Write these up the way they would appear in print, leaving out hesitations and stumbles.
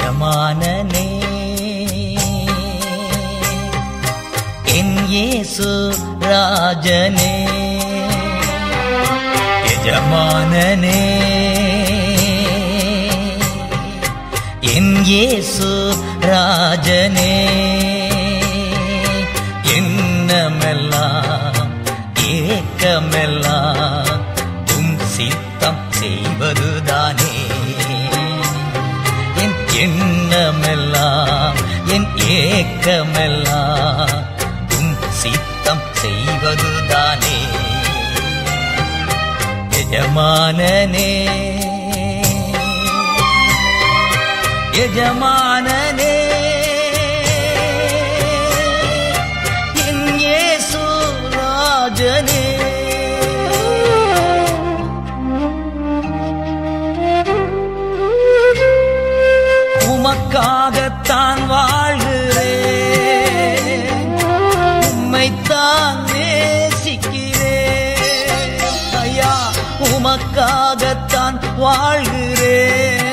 எஜமானனே என் இயேசு ராஜனே, எஜமானனே என் இயேசு ராஜனே, எண்ணமெல்லாம் ஏக்கமெல்லாம் உம் சித்தம் செய்வதுதானே. என் எண்ணமெல்லாம் என் ஏக்கமெல்லாம் உம் சித்தம் செய்வதுதானே. எஜமானனே எஜமானனே என் இயேசு ராஜனே, உமக்காகத்தான் வாழ்கிறேன், உம்மைத்தான் நேசிக்கிறேன் ஐயா, உமக்காகத்தான் வாழ்கிறேன்,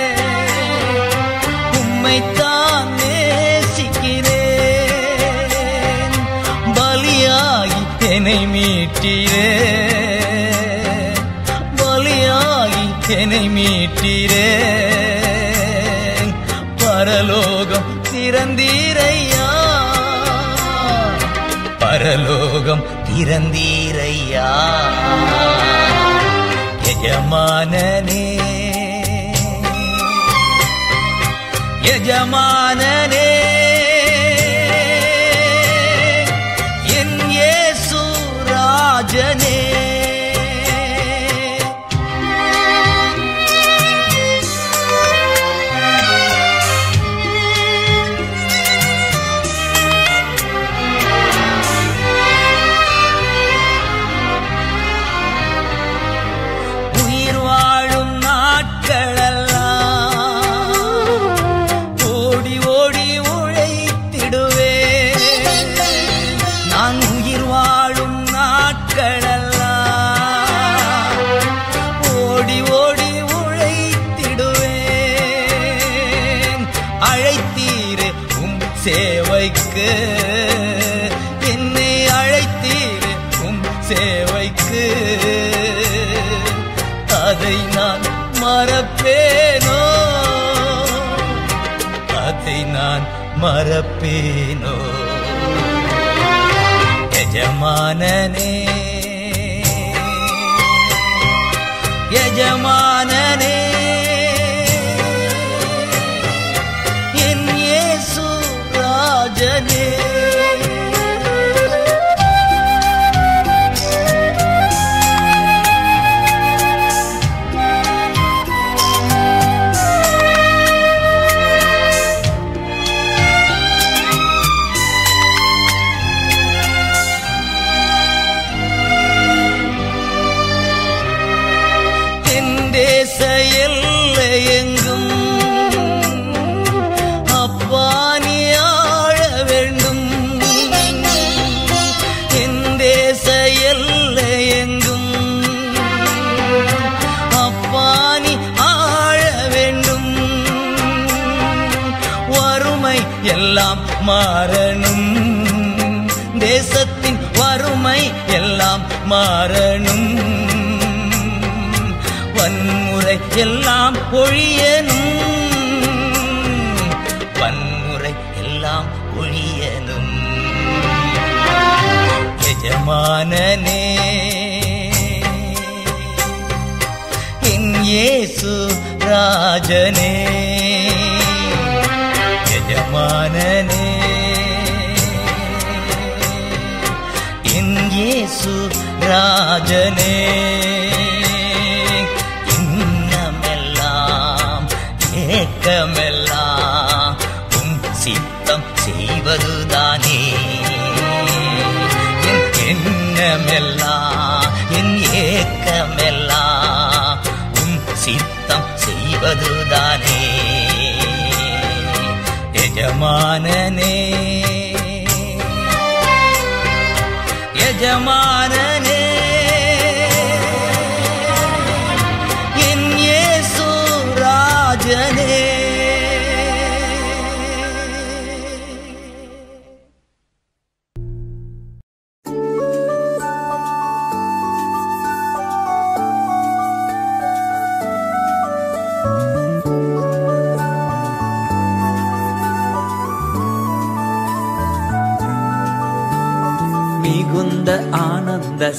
உம்மைத்தான் நேசிக்கிறேன், பலியாகி என்னை மீட்டீரே, பலியாகி என்னை மீட்டீரே, பரலோகம் திறந்தீரையா, பரலோகம் திறந்தீரையா. எஜமானனே எஜமானனே என் இயேசு ராஜனே, உயிர் வாழும் நாட்களெல்லாம் ஓடி ஓடி உழைத்திடுவேன், நான் உயிர் வாழும் நாட்களெல்லாம் ஓடி ஓடி உழைத்திடுவேன், அழைத்தீரே உம் சேவைக்கு, என்னை அழைத்தீரே உம் சேவைக்கு, அதை நான் மறப்பேனோ, அதை நான் மறப்பேனோ. எஜமானனே எஜமானனே என் இயேசு ராஜனே, எல்லையெங்கும் அப்பா நீ ஆழ வேண்டும், என் தேச எல்லையெங்கும் அப்பா நீ ஆழ வேண்டும், வறுமை எல்லாம் மாறணும், தேசத்தின் வறுமை எல்லாம் மாறணும், வன்முறை எல்லாம் ஒழியனும், வன்முறை எல்லாம் ஒழியனும். எஜமானனே என் இயேசு ராஜனே, எஜமானனே என் இயேசு ராஜனே, ஏக்கமெல்லாம் உம் சித்தம் செய்வதுதானே, என் எண்ணமெல்லாம் என் ஏக்கமெல்லாம் உம் சித்தம் செய்வதுதானே. எஜமானனே எஜமானனே என் இயேசு ராஜனே,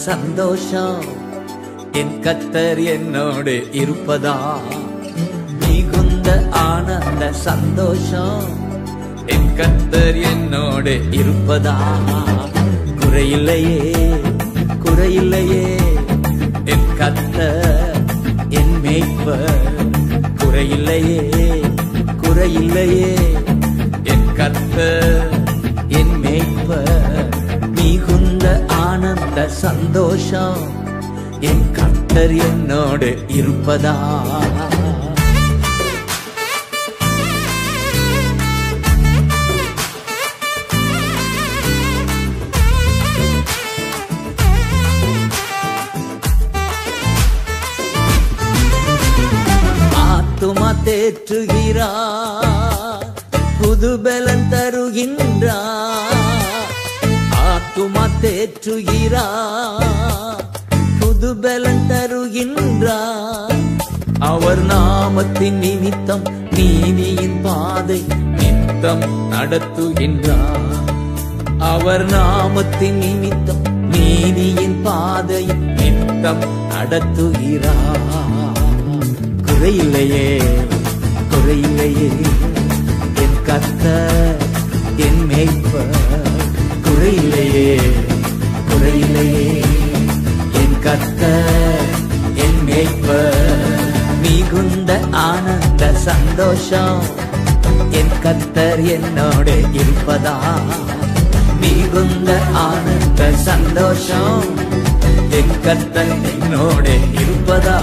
சந்தோஷம் என் கர்த்தர் என்னோடு இருப்பதா. மிகுந்த ஆனந்த சந்தோஷம் என் கர்த்தர் என்னோடு இருப்பதா. குறையில்லையே குறையில்லையே என் கர்த்தர் என் மேய்ப்பர். குறையில்லையே குறையில்லையே என் கர்த்தர் என் மேய்ப்பர். மிகுந்த ஆனந்த சந்தோஷம் என் கர்த்தர் என்னோடு இருப்பதா. ஆத்துமா தேற்றுகிறார், புது பலன் தருகின்றார். ஆத்துமா தேற்றுகிறார், புது பலன் தருகின்றார். அவர் நாமத்தின் நிமித்தம் நீதியின் பாதை நித்தம் நடத்துகின்றார். அவர் நாமத்தின் நிமித்தம் நீதியின் பாதை நித்தம் நடத்துகிறார். குறையில்லையே குறையில்லையே என் கர்த்தர் என் மேய்ப்பர். குறையில்லையே குறையில்லையே என் கர்த்தர் என் மேய்ப்பர். மிகுந்த ஆனந்த சந்தோஷம் என் கர்த்தர் என்னோடு இருப்பதா. மிகுந்த ஆனந்த சந்தோஷம் என் கர்த்தர் என்னோடு இருப்பதா.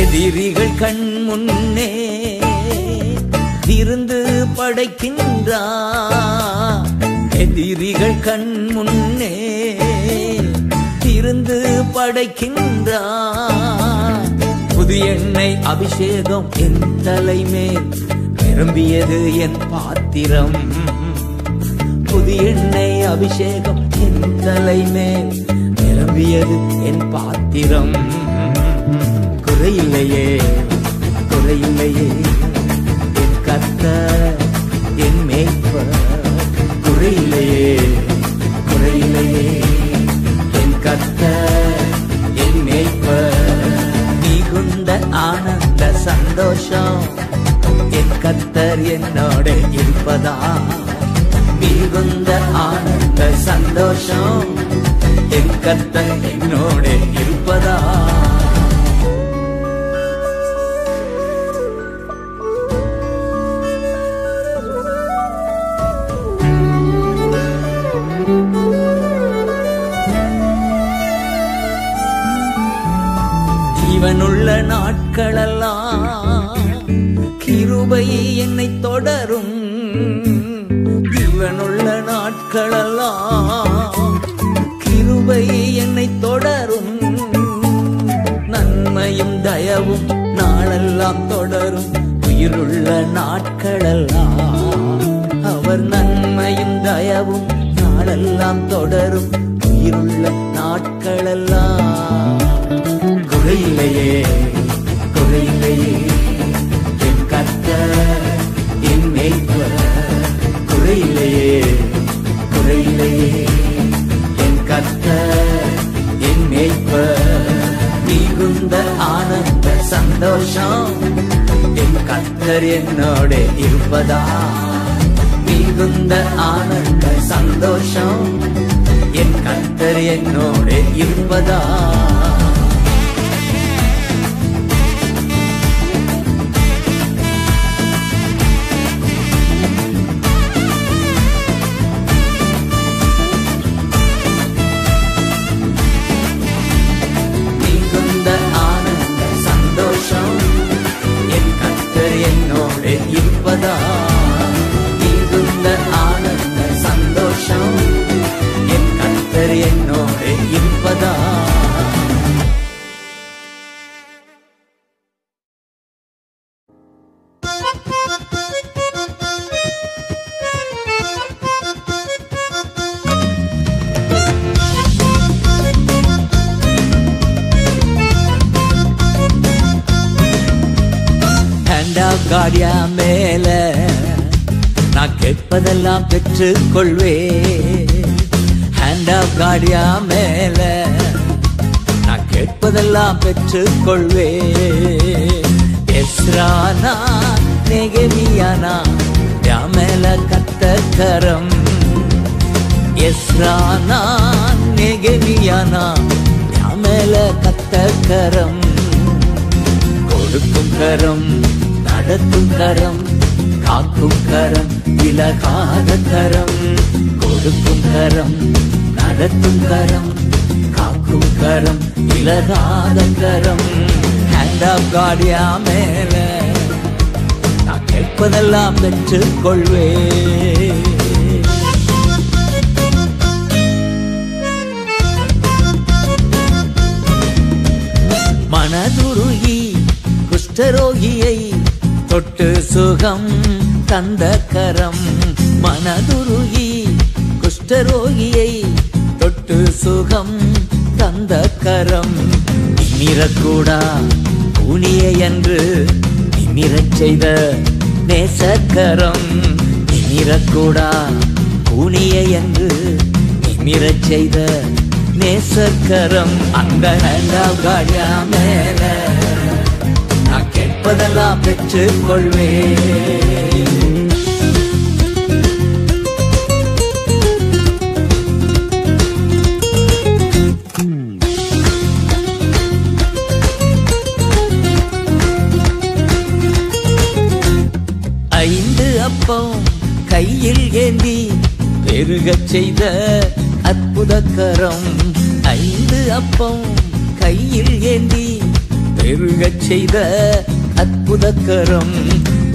எதிரிகள் கண் முன்னே விருந்து படைக்கின்றார். எதிரிகள் கண் முன்னே விருந்து படைக்கின்றார். புது எண்ணெய் அபிஷேகம் என் தலைமேல் நிரம்பியது என் பாத்திரம். புது எண்ணெய் அபிஷேகம் என் தலைமேல் நிரம்பியது என் பாத்திரம். குறையில்லையே குறையில்லையே என் கர்த்தர் என் மேய்ப்பர். குறையில்லையே குறையில்லையே என் கர்த்தர் என் மேய்ப்பர். மிகுந்த ஆனந்த சந்தோஷம் என் கர்த்தர் என்னோடு இருப்பதா. மிகுந்த ஆனந்த சந்தோஷம் என் கர்த்தர் என்னோடு இருப்பதா. ஜீவனுள்ள நாட்களெல்லாம் கிருபை என்னை தொடரும். ஜீவனுள்ள நாட்களெல்லாம் கிருபை என்னை தொடரும். நன்மையும் தயவும் நாளெல்லாம் தொடரும். உயிருள்ள நாட்களெல்லாம் அவர் நன்மையும் தயவும் நாளெல்லாம் தொடரும். உயிருள்ள நாட்களெல்லாம் குறையில்லையே குறையில்லையே என் கர்த்தர் என் மேய்ப்பர். குறையில்லையே குறையில்லையே என் கர்த்தர் என் மேய்ப்பர். மிகுந்த ஆனந்த சந்தோஷம் என் கர்த்தர் என்னோடு இருப்பதா. மிகுந்த ஆனந்த சந்தோஷம் என் கர்த்தர் என்னோடு இருப்பதா. இருப்பதா. மிகுந்த ஆனந்த சந்தோஷம் என் கர்த்தர் என்னோடு இருப்பதா. ஹேண்ட் ஆஃப் காடியா மேல நான் கேட்பதெல்லாம் பெற்றுக் கொள்வேன். ஹேண்ட் ஆஃப் காடியா மேல நான் கேட்பதெல்லாம் பெற்றுக் கொள்வேன். எஸ்ரானா நெகமியானா என் மேல கத்தக்கரம். எஸ்ரானா நெகமியானா என் மேல கத்தக்கரம். கொடுக்கும் கரம், நடத்தும் கரம், காக்கும் கரம், விலகாத கரம். கொடுக்கும் கரம், நடத்தும் கரம், காக்கும் கரம், விலகாத கரம். ஹேண்ட் ஆஃப் காடியா மேல நான் கேட்பதெல்லாம் பெற்றுக் கொள்வேன். மனதுருகி குஷ்டரோகியை தொட்டு சுகம் தந்த கரம். மனதுருகி குஷ்டரோகியை தொட்டு சுகம் தந்த கரம். நிமிரக்கூடா கூனிய என்று நிமிரச் செய்த நேசக்கரம். நிமிரக்கூடா கூனிய என்று நிமிரச் செய்த நேசக்கரம். அந்த ஹேண்ட் ஆஃப் காடியா மேல நான் கேட்பதெல்லாம் பெற்றுக் கொள்வேன். ஐந்து அப்பம் கையில் ஏந்தி பெருகச் செய்த அற்புத கரம். ஐந்து அப்பம் கையில் ஏந்தி பெருகச் செய்த அற்புத கரம்.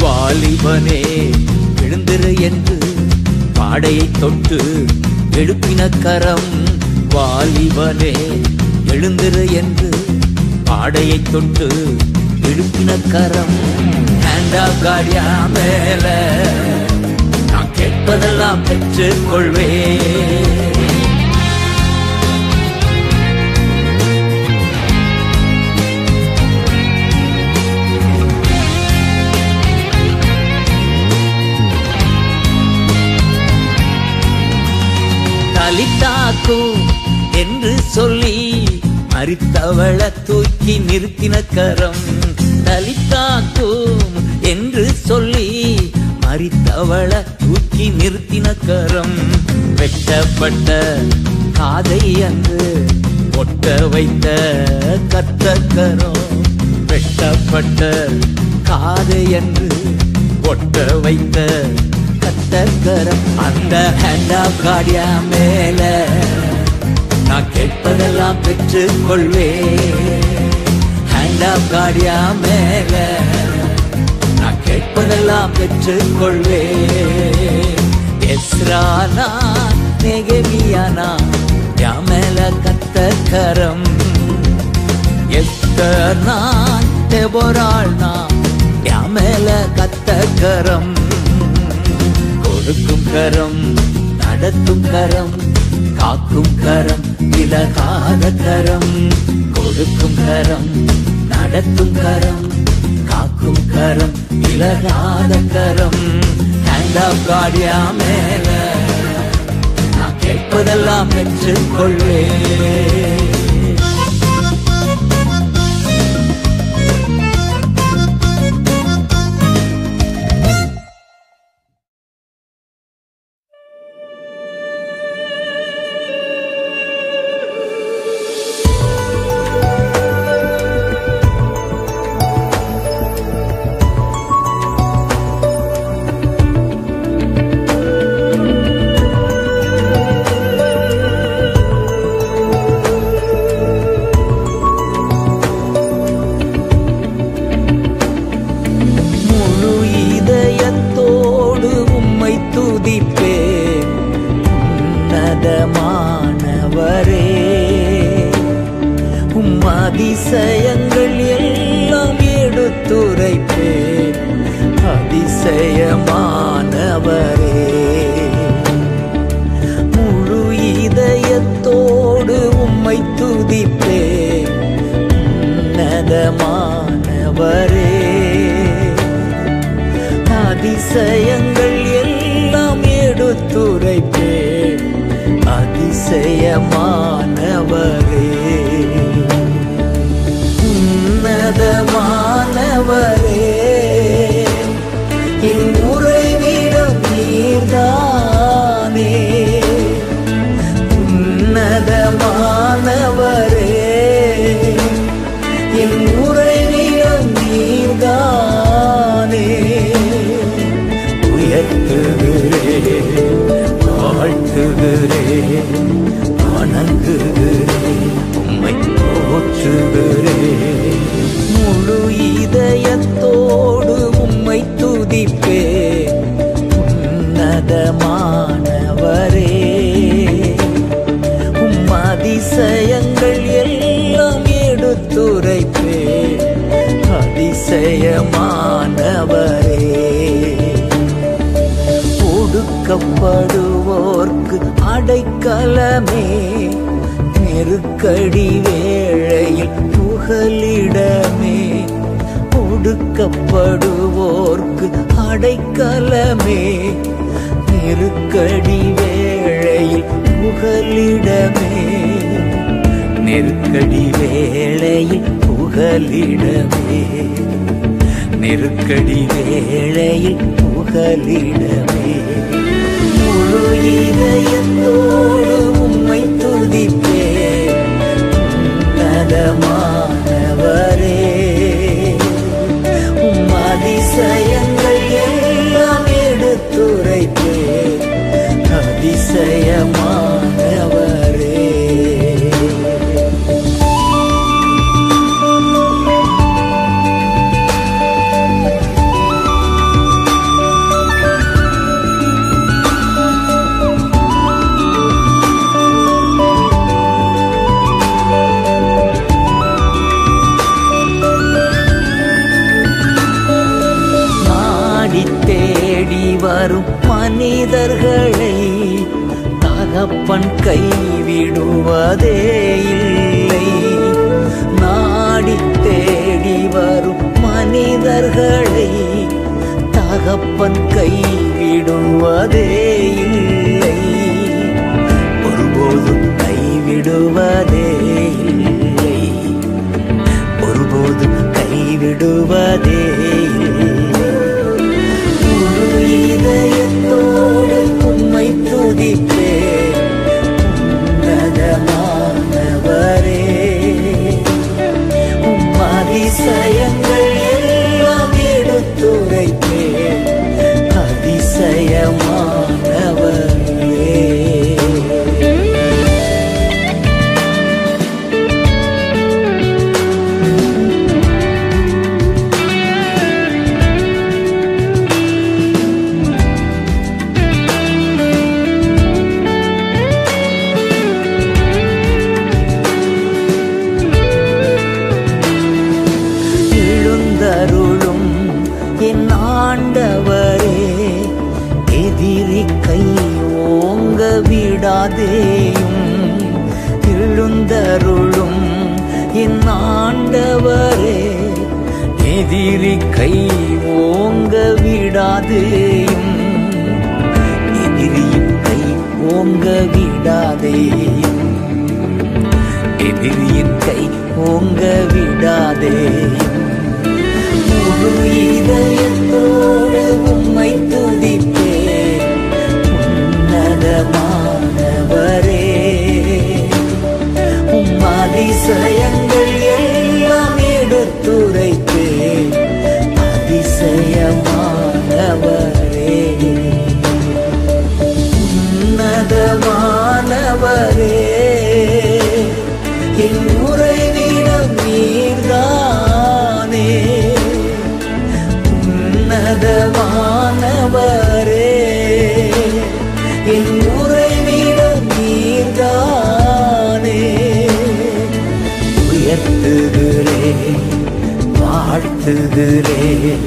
வாலிபனே எழுந்திரு என்று பாடையை தொட்டு எழுப்பின கரம். வாலிபனே எழுந்திரு என்று பாடையை தொட்டு எழுப்பின கரம். ஹேண்ட் ஆஃப் காடியா மேல நான் கேட்பதெல்லாம் பெற்றுக் கொள்வேன். தலித்தாக்கும் என்று சொல்லி மரித்தவள தூக்கி நிறுத்தின கரம். தலித்தாக்கும் என்று சொல்லி மரித்தவள தூக்கி நிறுத்தின கரம். வெட்டப்பட்ட காதை அன்று ஒட்ட வைத்த கத்தக்கரம். வெட்டப்பட்ட காதை அன்று ஒட்ட வைத்த கத்தக்கரம். அந்த ஹேண்ட் ஆஃப் காடியா மேல நான் கேட்பதெல்லாம் பெற்றுக் கொள்வேன். ஹேண்ட் ஆஃப் காடியா மேல நான் கேட்பதெல்லாம் பெற்றுக் கொள்வேன். எஸ்ரானா நெகமியானா என் மேல கத்தக்கரம். எஸ்தர் நான் தெபொராள் நான் என் மேல கத்தக்கரம். கொடுக்கும் கரம், நடத்தும் கரம், காக்கும் கரம், விலகாத கரம். கொடுக்கும் கரம், நடத்தும் கரம், காக்கும் கரம், விலகாத கரம். ஹேண்ட் ஆஃப் காடியா மேல நான் கேட்பதெல்லாம் பெற்றுக் கொள்வேன். அதிசயங்கள் எல்லாம் எடுத்துரைப்பேன். அதிசயமானவரே, முழு இதயத்தோடு உம்மை துதிப்பேன். உன்னதமானவரே, அதிசயங்கள் எல்லாம் எடுத்துரைப்பேன் அதிசயமானவரே உன்னதமானவரே என் உறைவிடம் நீர்தானே உன்னதமானவரே என் உறைவிடம் நீர்தானே உயர்த்துகிறேன் வாழ்த்துகிறேன் வணங்குகிறேன் உம்மை போற்றுகிறேன் முழு இதயத்தோடு உம்மை துதிப்பேன் உன்னதமானவரே உம் அதிசயங்கள் எல்லாம் எடுத்துரைப்பேன் அதிசயமானவரே ஒடுக்கப்படுவோர்க்கு அடைக்கலமே நெருக்கடி வேளையில் புகலிடமே ஒடுக்கப்படுவோர்க்கு அடைக்கலமே நெருக்கடி வேளையில் புகலிடமே நெருக்கடி வேளையில் புகலிடமே நெருக்கடி வேளையில் புகலிடமே முழு இதயத்தோடு உம்மை துதிப்பேன் உன்னதமானவரே உம் அதிசயங்கள் எல்லாம் எடுத்துரைப்பேன் அதிசயமானவரே தேடி வரும் மனிதர்களை தகப்பன் கைவிடுவதே இல்லை நாடி தேடி வரும் மனிதர்களை தகப்பன் கைவிடுவதே இல்லை ஒருபோதும் கைவிடுவதே இல்லை ஒருபோதும் கைவிடுவதே இல்லை இதயத்தோடு உம்மை துதிப்பேன் உன்னதமானவரே உம் அதிசயங்கள் எல்லாம் எடுத்துரைப்பேன் அதிசயமானவரே எழுந்தருளும் என் ஆண்டவரே எதிரி கை ஓங்க விடாதேயும் எழுந்தருளும் என் ஆண்டவரே எதிரி கை ஓங்க விடாதேயும் எதிரியின் கை ஓங்க விடாதேயும் எதிரியின் கை ஓங்க விடாதேயும் முழு இதயத்தோடு உம்மை துதிப்பேன் உன்னதமானவரே உம் அதிசயங்கள் எல்லாம் எடுத்துரைப்பேன் அதிசயமானவரே உன்னதமானவரே என் உறைவிடம் நீர்தானே உன்னதமானவரே என் உறைவிடம் நீர்தானே உயர்த்துகிறேன் வாழ்த்துகிறேன்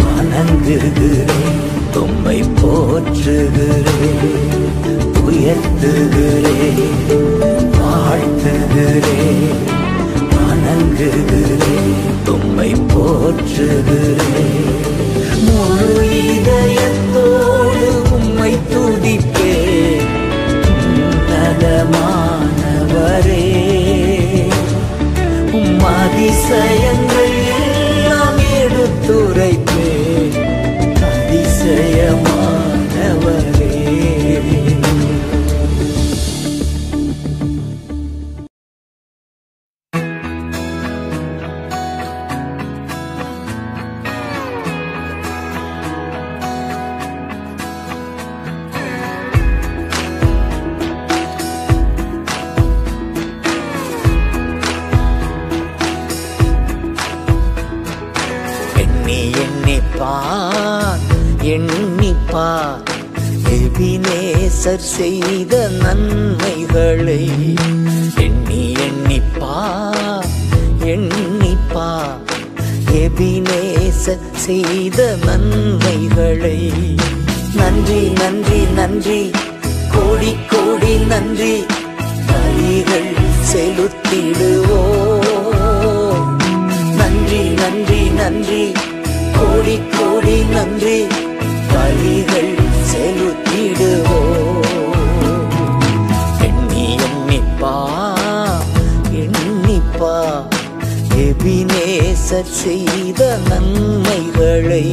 வணங்குகிறேன் உம்மை போற்றுகிறேன் உயர்த்துகிறேன் வாழ்த்துகிறேன் வணங்குகிறேன் உம்மை போற்றுகிறேன் முழு இதயத்தோடு உம்மை துதிப்பேன். உன்னதமானவரே, உம் அதிசயங்கள் எல்லாம் எடுத்துரைப்பேன். அதிசயமானவரே. எண்ணிப்பார் எபினேசர் செய்த நன்மைகளை. எண்ணிப்பார் எபினேசர் செய்த நன்மைகளை. நன்றி நன்றி நன்றி கோடி கோடி நன்றி பலிகள் செலுத்திடுவோம். நன்றி நன்றி நன்றி கோடி கோடி நன்றி பலிகள் செலுத்திடுவோம். எண்ணிப்பா எபினேசர் செய்த நன்மைகளை.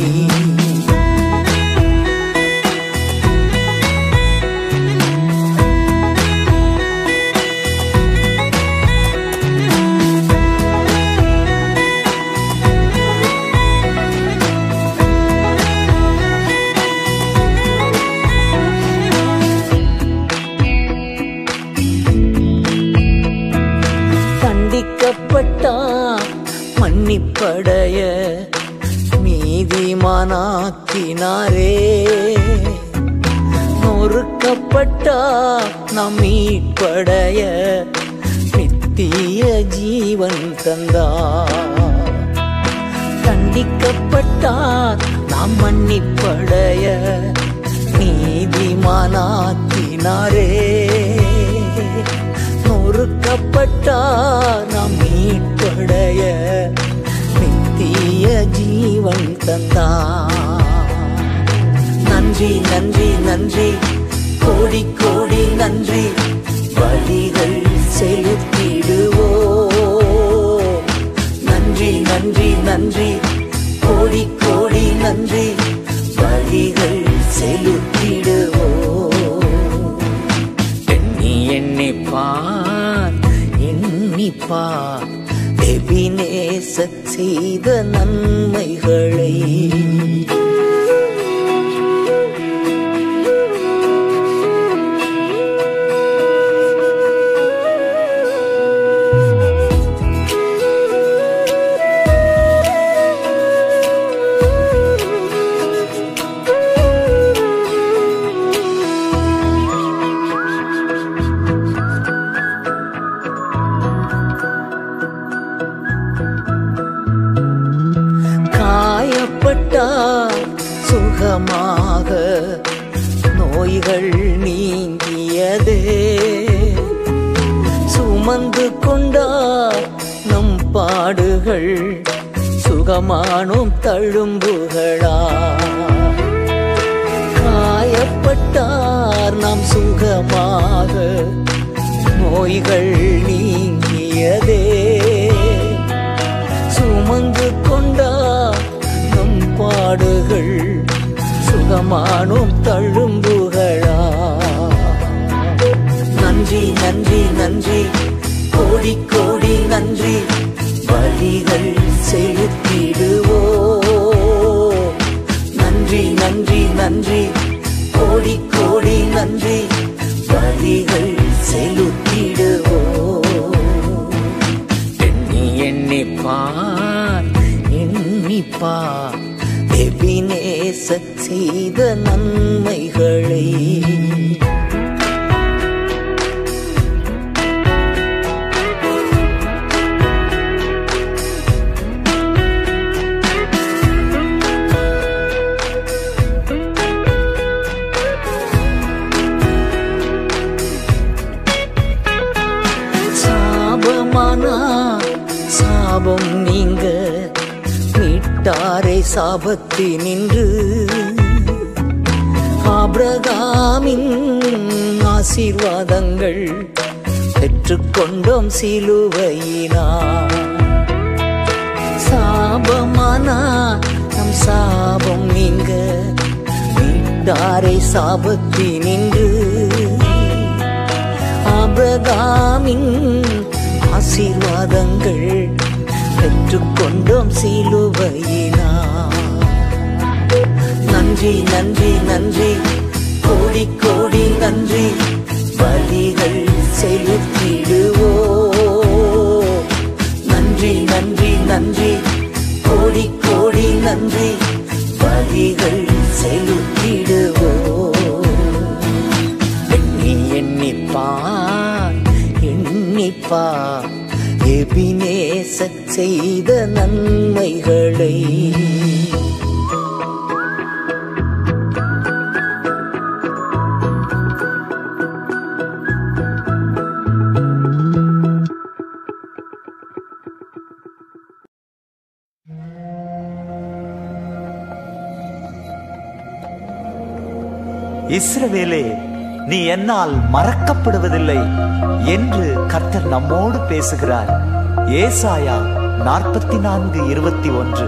மன்னிப்படைய நீதிமானாக்கினாரே. நொறுக்கப்பட்டா நாம் மீட்படைய நித்திய ஜீவன் தந்தார். கண்டிக்கப்பட்டார் நாம் மன்னிப்படைய நீதிமானாக்கினாரே. நொறுக்கப்பட்டார் நாம் மீட்படைய நித்திய ஜீவன் தந்தார். நன்றி நன்றி நன்றி கோடி கோடி நன்றி பலிகள் செலுத்திடுவோம். நன்றி நன்றி நன்றி கோடி கோடி நன்றி பலிகள் செலுத்திடுவோம். எண்ணிப்பார் எபினேசர் செய்த நன்மைகளை. சுகமாக நோய்கள் நீங்கியதே. சுமந்து கொண்டார் நம் பாடுகள் சுகமானோம் தழும்புகளா. காயப்பட்டார் நாம் சுகமாக நோய்கள் நீங்கியதே. சுமந்து கொண்டார் நம் பாடுகள் சுகமானோம் தழும்புகளா. நன்றி நன்றி நன்றி கோடி கோடி நன்றி பலிகள் செலுத்திடுவோம். நன்றி நன்றி நன்றி கோடி கோடி நன்றி பலிகள் செலுத்திடுவோம். எண்ணிப்பார் எபினேசர் செய்த நன்மைகளை. சாபம் நீங்க மீட்டாரை சாபத்தினின்று ஆபிரகாமின் ஆசீர்வாதங்கள் பெற்றுக்கொண்டோம் சிலுவையினால். சாபமானா நம் சாபம் நீங்க மீட்டாரை சாபத்தினின்று. ஆபிரகாமின் ஆசீர்வாதங்கள் பெற்றுக்கொண்டோம் சிலுவையினால். நன்றி நன்றி நன்றி கோடி கோடி நன்றி பலிகள் செலுத்திடுவோ. நன்றி நன்றி நன்றி கோடி கோடி நன்றி பலிகள் செலுத்திடுவோ. எண்ணி எண்ணிப்பார் எண்ணிப்பார் எபினேசர் செய்த நன்மைகளை. இஸ்ரவேலே, நீ என்னால் மறக்கப்படுவதில்லை என்று கர்த்தர் நம்மோடு பேசுகிறார். ஏசாயா 44:21.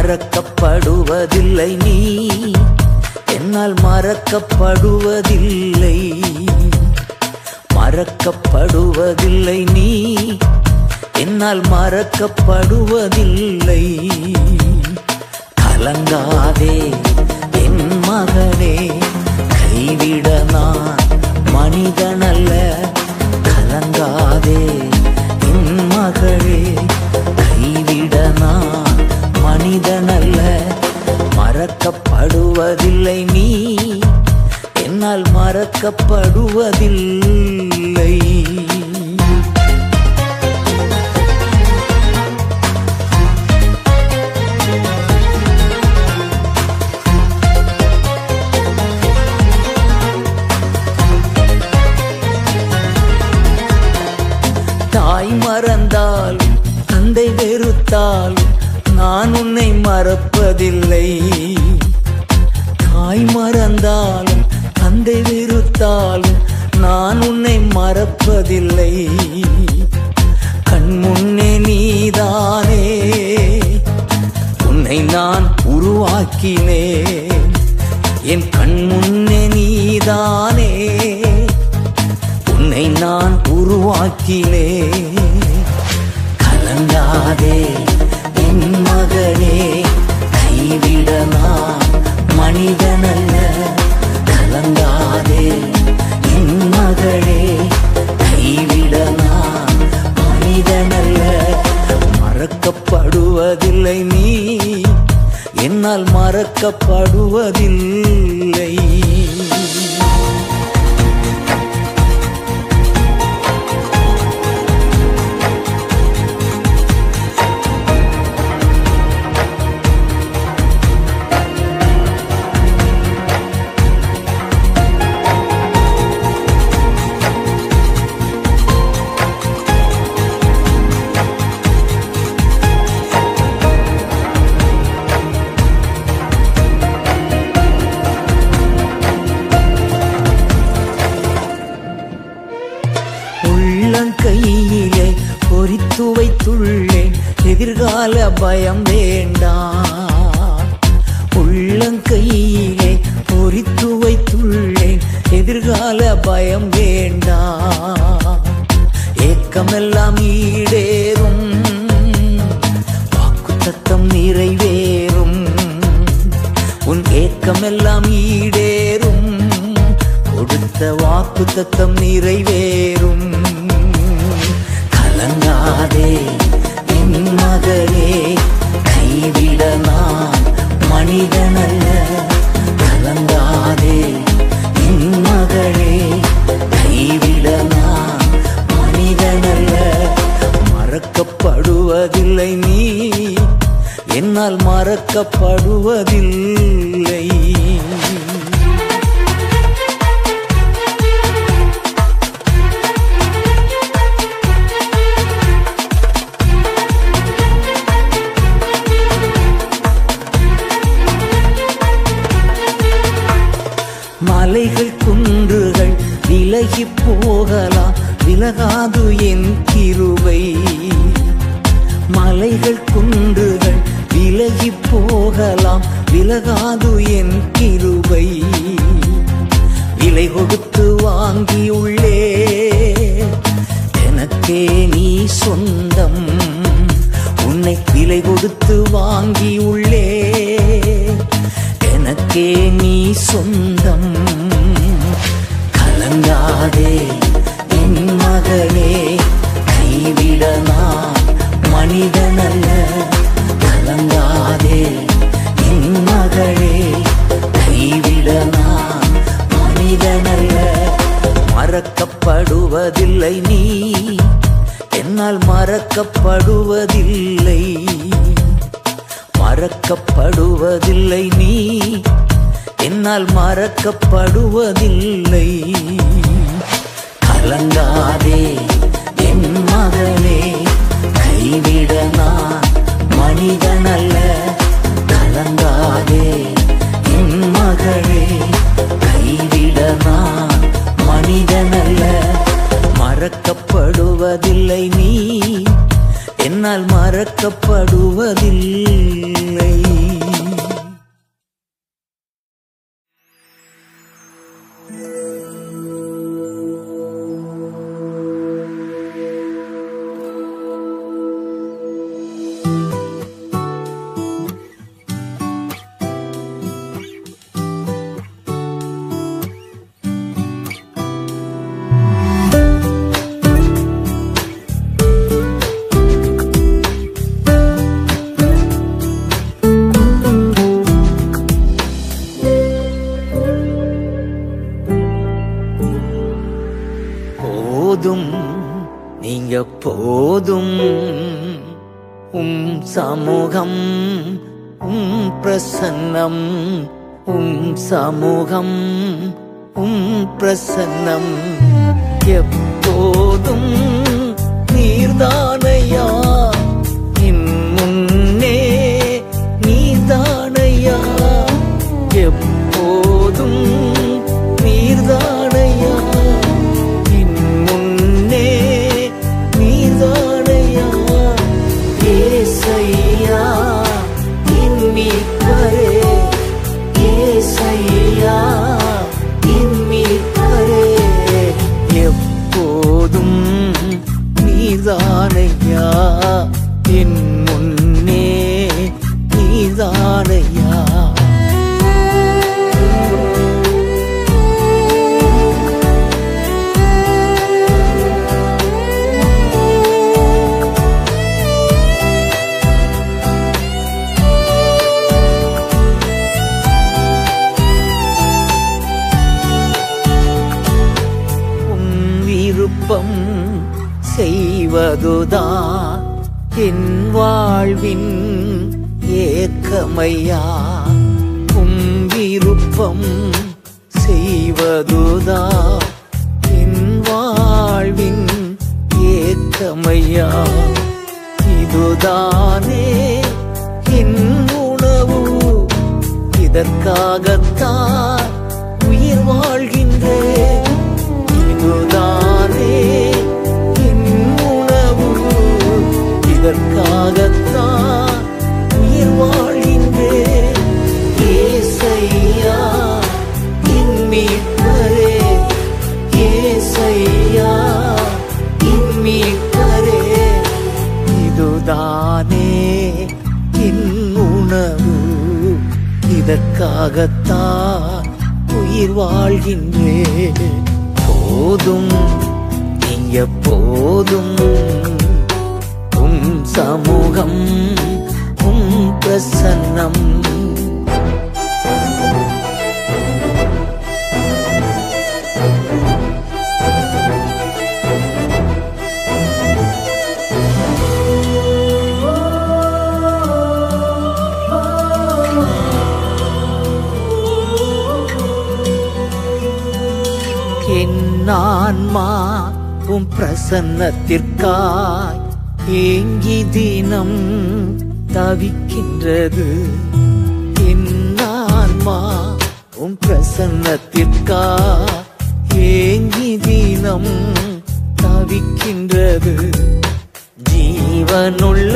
மறக்கப்படுவதில்லை நீ, என்னால் மறக்கப்படுவதில்லை. மறக்கப்படுவதில்லை நீ, என்னால் மறக்கப்படுவதில்லை. கலங்காதே என் மகனே, கைவிட நான் மனிதனல்ல. கலங்காதே என் மகளே, கைவிட நான் மனிதனல்ல. மறக்கப்படுவதில்லை நீ, என்னால் மறக்கப்படுவதில்லை. தாய் மறந்தால் தந்தை வெறுத்தால் நான் உன்னை மறப்பதில்லை. தாய் மறந்தாலும் தந்தை வெறுத்தாலும் நான் உன்னை மறப்பதில்லை. கண் முன்னே நீதானே, உன்னை நான் உருவாக்கினேன். என் கண் முன்னே நீதானே, உன்னை நான் உருவாக்கினேன். கலங்காதே என் மகனே, கைவிட நான் மனிதனல்ல. கலங்காதே என் மகளே, கைவிட நான் மனிதனல்ல. மறக்கப்படுவதில்லை நீ, என்னால் மறக்கப்படுவதில்லை. கையிலே பொறித்து வைத்துள்ளேன், எதிர்கால பயம் வேண்டாம். உள்ளங்கையிலே பொறித்து வைத்துள்ளேன், எதிர்கால பயம் வேண்டாம். ஏக்கமெல்லாம் ஈடேறும், வாக்குத்தத்தம் நிறைவேறும். உன் ஏக்கமெல்லாம் ஈடேறும், கொடுத்த வாக்குத்தத்தம் நிறைவேறும். கலங்காதே என் மகளே, கைவிட நான் மனிதனல்ல. கலங்காதே என் மகளே, கைவிட நான் மனிதனல்ல. மறக்கப்படுவதில்லை. மலைகள் குன்றுகள் விலகி போகலாம், விலகாது என் கிருபை. மலைகள் குன்றுகள் விலகி போகலாம், விலகாது என் கிருபை. விலை கொடுத்து வாங்கியுள்ளே எனக்கே நீ சொந்தம். உன்னை விலை கொடுத்து வாங்கியுள்ளே எனக்கே நீ சொந்தம். கலங்காதே என் மகளே, கைவிட நான் மனிதனல்ல. கலங்காதே என் மகளே, கைவிட நான் மனிதனல்ல. மறக்கப்படுவதில்லை நீ, என்னால் மறக்கப்படுவதில்லை. மறக்கப்படுவதில்லை நீ, என்னால் மறக்கப்படுவதில்லை. கலங்காதே என் மகளே, கைவிட நான் மனிதனல்ல. கலங்காதே என் மகளே, கைவிட நான் மனிதனல்ல. மறக்கப்படுவதில்லை நீ, என்னால் மறக்கப்படுவதில்லை. நீங்க போதும், சமூகம் பிரசன்னம், சமூகம் பிரசன்னம். எப்போதும் நீர்தானையா, என் முன்னே நீர்தானையா. எப்போதும் நீர்தானையா, என் முன்னே நீர்தானையா. ஏசையா என் மீட்பரே, ஏசையா என் மீட்பரே. எப்போதும் நீர்தானையா, என் முன்னே நீர்தானையா. விருப்பம் செய்வதுதான் என் வாழ்வின் ஏக்கமையா. விருப்பம் செய்வதுதான் என் வாழ்வின் ஏக்கமையா. இதுதானே என் உணவு, இதற்காகத்தான் உயிர் வாழ்கின்றேன். இதுதானே என் உணவு, இதற்காகத்தான் உயிர் வாழ்கின்றேன். ஏசையா என் மீட்பரே, ஏசையா என் மீட்பரே. இதுதானே என் உணவு, இதற்காகத்தான் உயிர் வாழ்கின்றேன். போதும் நீங்க போதும், சமூகம் பிரசன்னம். என் ஆன்மா உம் பிரசன்னத்திற்காய் ஏங்கி தினம் தவிக்கின்றது. என் ஆன்மா உம் பிரசன்னத்திற்காய் ஏங்கி தினம் தவிக்கின்றது. ஜீவனுள்ள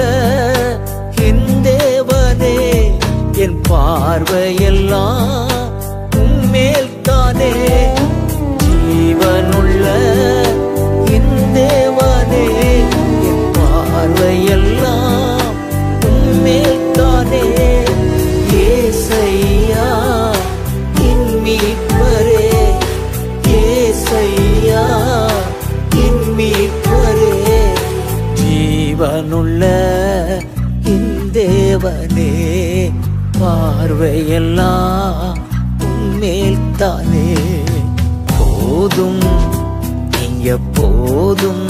என் தேவனே, என் பார்வையெல்லாம் உம்மேல் தானே. ஜீவனுள்ள என் தேவனே, என் பார்வையெல்லாம் உம்மேல் தானே. ஏசையா என் மீட்பரே, ஏசையா என் மீட்பரே. ஜீவனுள்ள என் தேவனே, பார்வையெல்லாம் உம்மேல் தானே. போதும் நீங்க போதும்,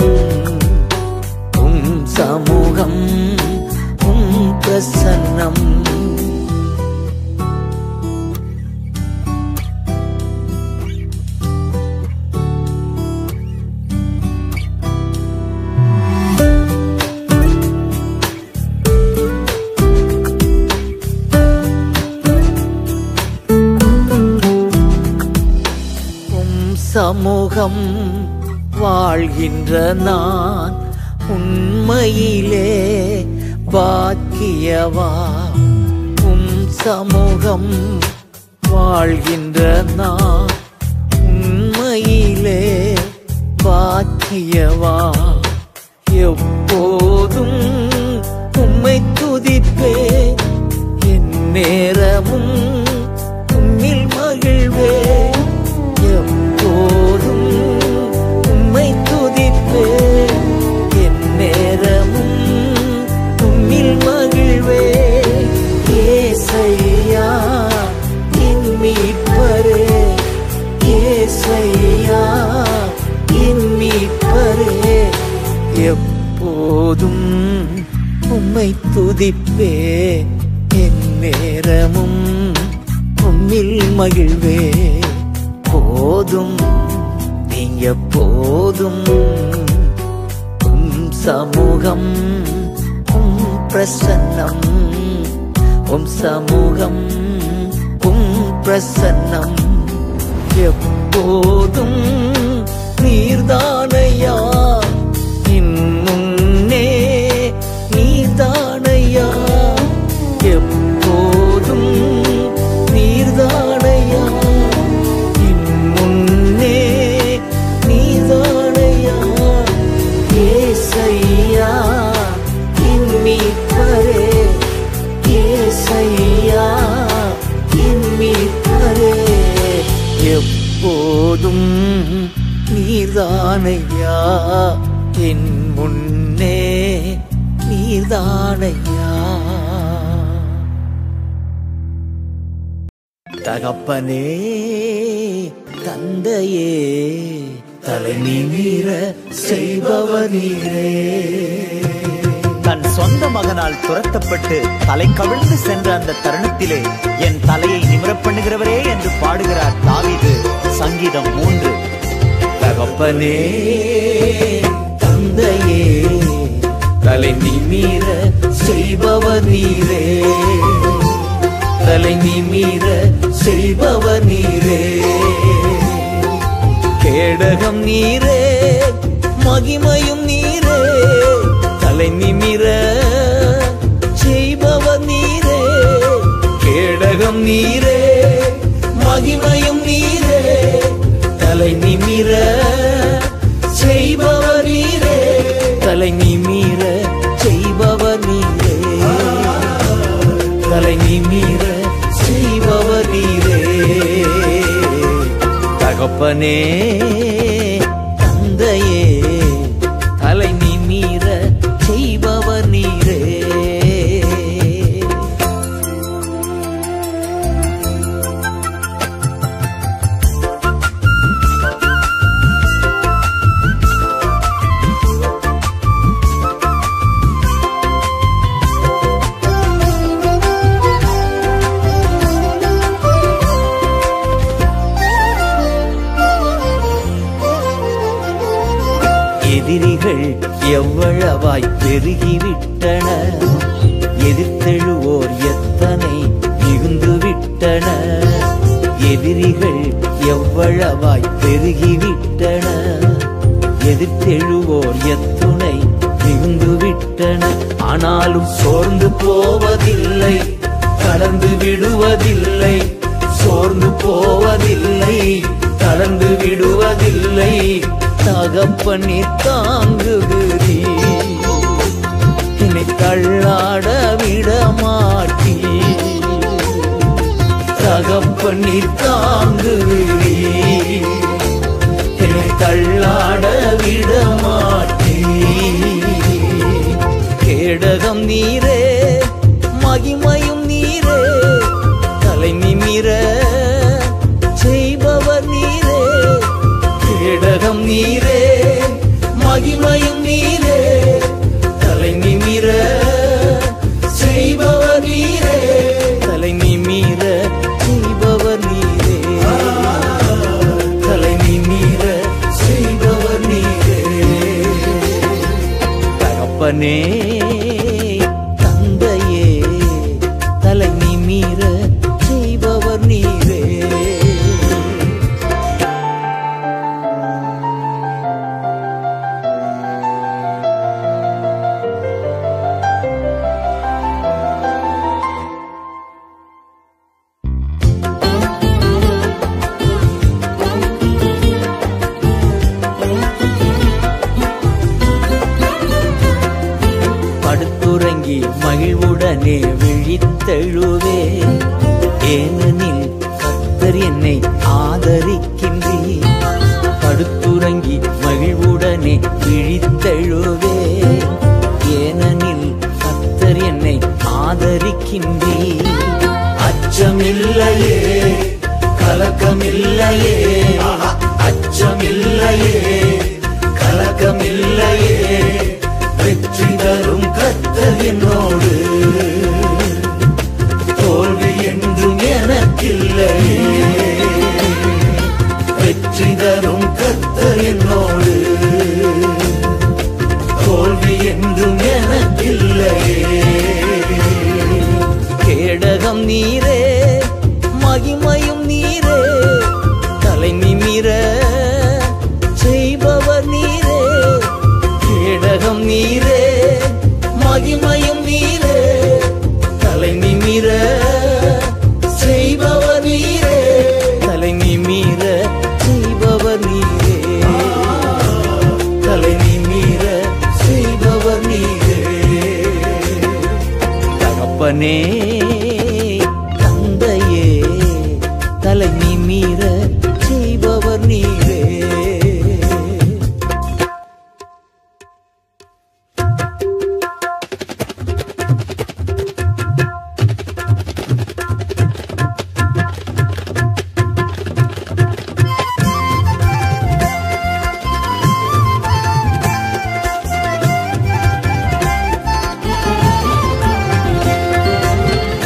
உம் சமூகம் உம் பிரசன்னம். சமூகம் வாழ்கின்ற நான் உண்மையிலே பாக்கியவா. உம் சமூகம் வாழ்கின்ற நான் உண்மையிலே பாக்கியவா. எப்போதும் உம்மை துதிப்பே, என் நேரமும் உம்மில் மகிழ்வே. எப்போதும் உம்மை துதிப்பே, என் நேரமும் உம்மில் மகிழ்வே. ஏசையா என் மீட்பரே, ஏசையா என் மீட்பரே. எப்போதும் உம்மை துதிப்பே, என் நேரமும் உம்மில் மகிழ்வே. போதும் நீங்க போதும், உம் சமூகம் உம் பிரசன்னம். உம் சமூகம் உம் பிரசன்னம். எப்போதும் நீர்தானையா, இன்னுன்னே நீர்தானையா. எப்போதும் நீர்தானையா, இன்னுன்னே நீர்தானையா. ஏசையா என் மீட்பரே, ஏசையா என் மீட்பரே. எப்போதும் நீர்தானையா, என் முன்னே நீர்தானையா. தகப்பனே தந்தையே, தலை நிமிர செய்பவர் நீரே. தன் சொந்த மகனால் துரத்தப்பட்டு தலை கவிழ்ந்து சென்ற அந்த தருணத்திலே என் தலையை நிமிரப் பண்ணுகிறவரே என்று பாடுகிறார் தாவீது. சங்கீதம் 3. தகப்பனே தந்தையே, தலை நிமிர செய்பவர் நீரே. தலை நிமிர செய்பவர் நீரே. கேடகம் நீரே, மகிமையும் நீரே. தலை நிமிர செய்பவர் நீரே. கேடகம் நீரே, மகிமையும் நீரே. தலை நிமிர செய்பவர் நீரே. தலை நிமிர செய்பவர் நீரே. தலை நிமிர செய்பவர் நீரே. தகப்பனே தந்தையே, தலை நிமிர செய்பவர் நீரே. எதிரிகள் எவ்வளவாய் பெருகிவிட்டன, எதிர்த்தெழுவோர் எத்தனை மிகுந்துவிட்டன. எதிரிகள் எவ்வளவாய் பெருகிவிட்டன, எதிர்த்தெழுவோர் எத்துணை மிகுந்துவிட்டன. ஆனாலும் சோர்ந்து போவதில்லை, கடந்து விடுவதில்லை. சோர்ந்து போவதில்லை, கடந்து விடுவதில்லை. தகப்பனே தாங்குகிறீ, என்னை தள்ளாட விட மாட்டீ. தகப்பனே தாங்குகிறீ, என்னை தள்ளாட விட மாட்டீ. கேடகம் நீரே, மகிமையும் நீரே, தலை நிமிர செய்பவர் நீரே. கேடகம் நீரே, மகிமையும் நீரே, தலை நிமிர செய்பவர் நீரே. தலை நிமிர செய்பவர் நீரே, தலை நிமிர செய்பவர் நீரே. தகப்பனே தந்தையே, தலை நிமிர செய்பவர் நீரே. படுத்துறங்கி மகிழ்வுடனே விழித்தெழுவே, ஏனெனில் கர்த்தர் என்னை ஆதரிக்கின்றீர். படுத்துறங்கி மகிழ்வுடனே விழித்தெழுவே, ஏனெனில் கர்த்தர் என்னை ஆதரிக்கின்றீர். அச்சமில்லையே, கலக்கமில்லையே, அச்சமில்லையே, கலக்கமில்லையே. வெற்றி தரும் கர்த்தர் என்னோடு, தோல்வி என்றும் எனக்கில்லையே. வெற்றி தரும் கர்த்தர் என்னோடு, தோல்வி என்றும் எனக்கில்லையே. கேடகம் நீரே, மகிமையும் நீரே, தலை நிமிர செய்பவர் நீரே. கேடகம் நீரே, மகிமையும் நீரே, தலை நிமிர செய்பவர் நீரே. தலை நிமிர செய்பவர் நீரே, தலை நிமிர செய்பவர் நீரே. தகப்பனே தந்தையே, தலை நிமிர செய்பவர் நீரே.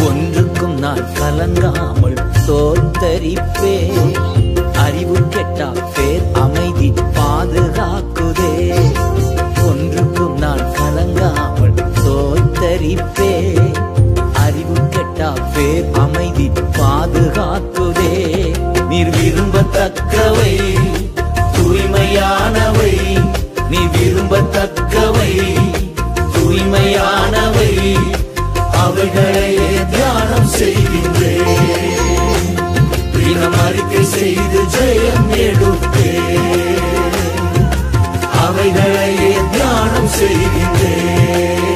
ஒன்றுக்கும் நான் கலங்காமல் தோத்தரிப்பே, அறிவு கெட்டா பேர் அமைதி பாதுகாக்குதே. ஒன்றுக்கும் நான் கலங்காமல் தோத்தரிப்பே, அறிவு கெட்டா பேர் அமைதி பாதுகாக்குதே. நீர் விரும்பத்தக்கவை தூய்மையானவை, நீ விரும்பத்தக்கவை தூய்மையானவை. அவைகளையே தியானம் செய்கின்றேன், தினம் அறிக்கை செய்து ஜெயம் எடுப்பேன். அவைகளையே தியானம் செய்கின்றேன்,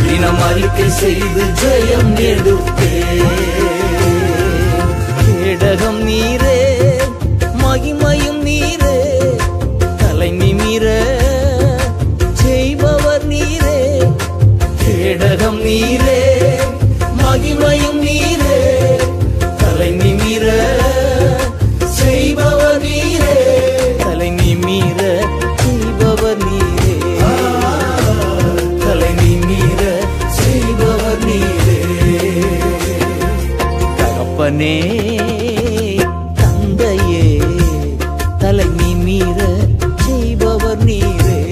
தினம் அறிக்கை செய்து ஜெயம் எடுப்பேன். கேடகம் நீரே, மகிமையும் நீரே, தலை நிமிர செய்பவர் நீரே. கேடகம் நீரே, மகிமையும் நீரே, தலை நிமிர செய்பவர் நீரே. தலை நிமிர செய்பவர் நீரே, தலை நிமிர செய்பவர் நீரே. தகப்பனே தந்தையே, தலை நிமிர செய்பவர் நீரே.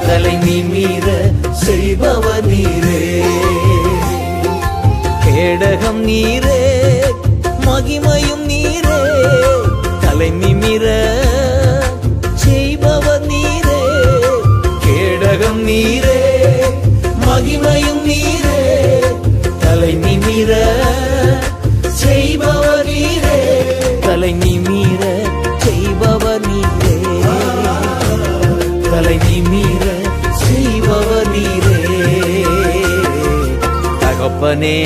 தலை நிமிர செய்பவர் நீரே. கேடகம் நீரே, மகிமையும் நீரே, தலை நிமிர செய்பவர் நீரே. கேடகம் நீரே, மகிமையும் நீரே, தலை நிமிர செய்பவர் நீரே. தலை நிமிர செய்பவர் நீரே. தலை நிமிர செய்பவர் நீரே. தகப்பனே